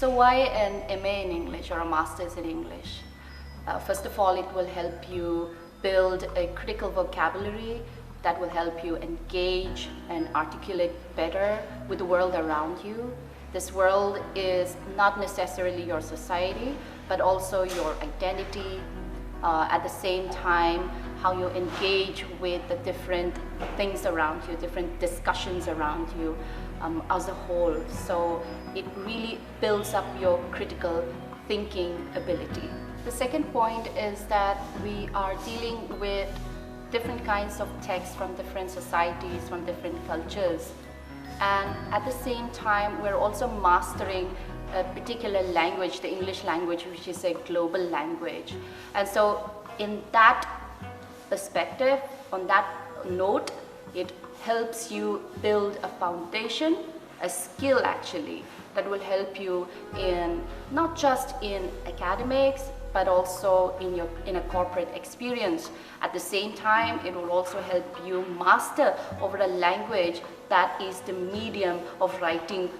So why an MA in English or a Master's in English? First of all, it will help you build a critical vocabulary that will help you engage and articulate better with the world around you. This world is not necessarily your society, but also your identity. At the same time, how you engage with the different things around you, different discussions around you as a whole. So it really builds up your critical thinking ability. The second point is that we are dealing with different kinds of texts from different societies, from different cultures. And at the same time, we're also mastering a particular language, the English language, which is a global language. And so in that perspective, on that note, it helps you build a foundation, a skill actually, that will help you in not just in academics, but also in a corporate experience. At the same time, it will also help you master over a language that is the medium of writing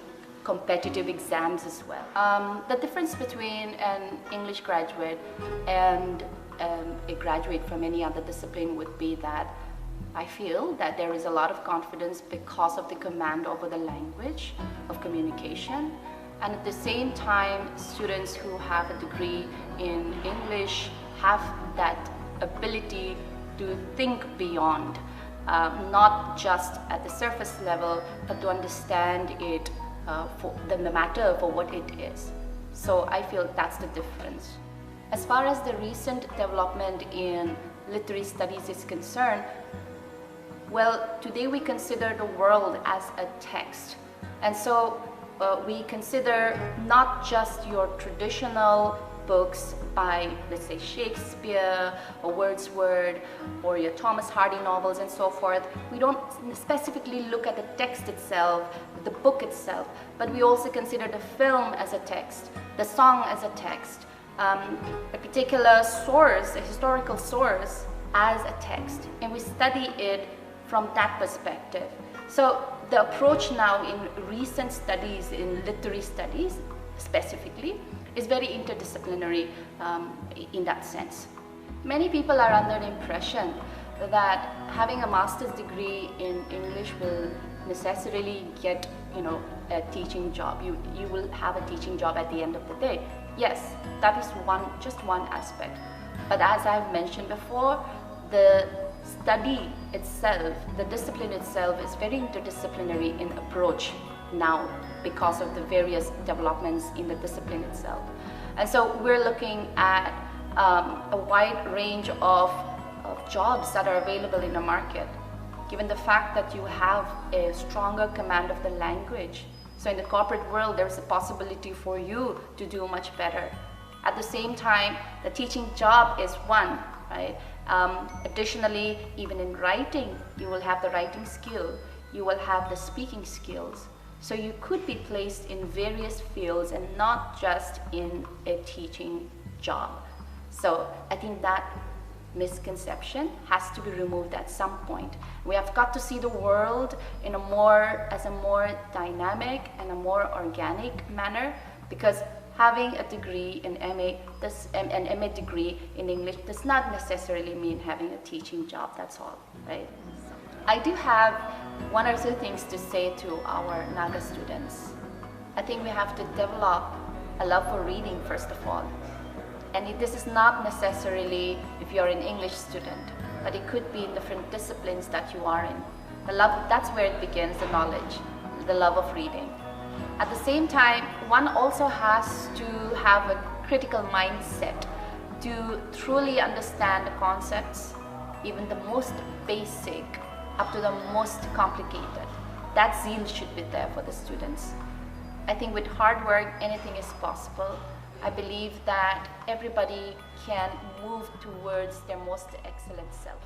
competitive exams as well. The difference between an English graduate and a graduate from any other discipline would be that I feel that there is a lot of confidence because of the command over the language of communication. And at the same time, students who have a degree in English have that ability to think beyond, not just at the surface level, but to understand it for the matter for what it is. So I feel that's the difference. As far as the recent development in literary studies is concerned, well, today we consider the world as a text. And so we consider not just your traditional books by, let's say, Shakespeare or Wordsworth or your Thomas Hardy novels and so forth. We don't specifically look at the text itself, the book itself, but we also consider the film as a text, the song as a text, a particular source, a historical source as a text, and we study it from that perspective. So the approach now in recent studies, in literary studies specifically, is very interdisciplinary in that sense. Many people are under the impression that having a master's degree in English will necessarily get, a teaching job. You will have a teaching job at the end of the day. Yes, that is just one aspect. But as I've mentioned before, the study itself, the discipline itself is very interdisciplinary in approach now because of the various developments in the discipline itself. And so we're looking at a wide range of jobs that are available in the market, given the fact that you have a stronger command of the language. So in the corporate world, there's a possibility for you to do much better. At the same time, the teaching job is one, right? Additionally, even in writing, you will have the writing skill, you will have the speaking skills. So you could be placed in various fields and not just in a teaching job. So I think that misconception has to be removed at some point. We have got to see the world in as a more dynamic and a more organic manner, because having a degree in an MA degree in English does not necessarily mean having a teaching job, that's all, right? So, I do have one or two things to say to our Naga students. I think we have to develop a love for reading, first of all. And this is not necessarily if you're an English student, but it could be in different disciplines that you are in. That's where it begins, the knowledge, the love of reading. At the same time, one also has to have a critical mindset to truly understand the concepts, even the most basic up to the most complicated. That zeal should be there for the students. I think with hard work, anything is possible. I believe that everybody can move towards their most excellent self.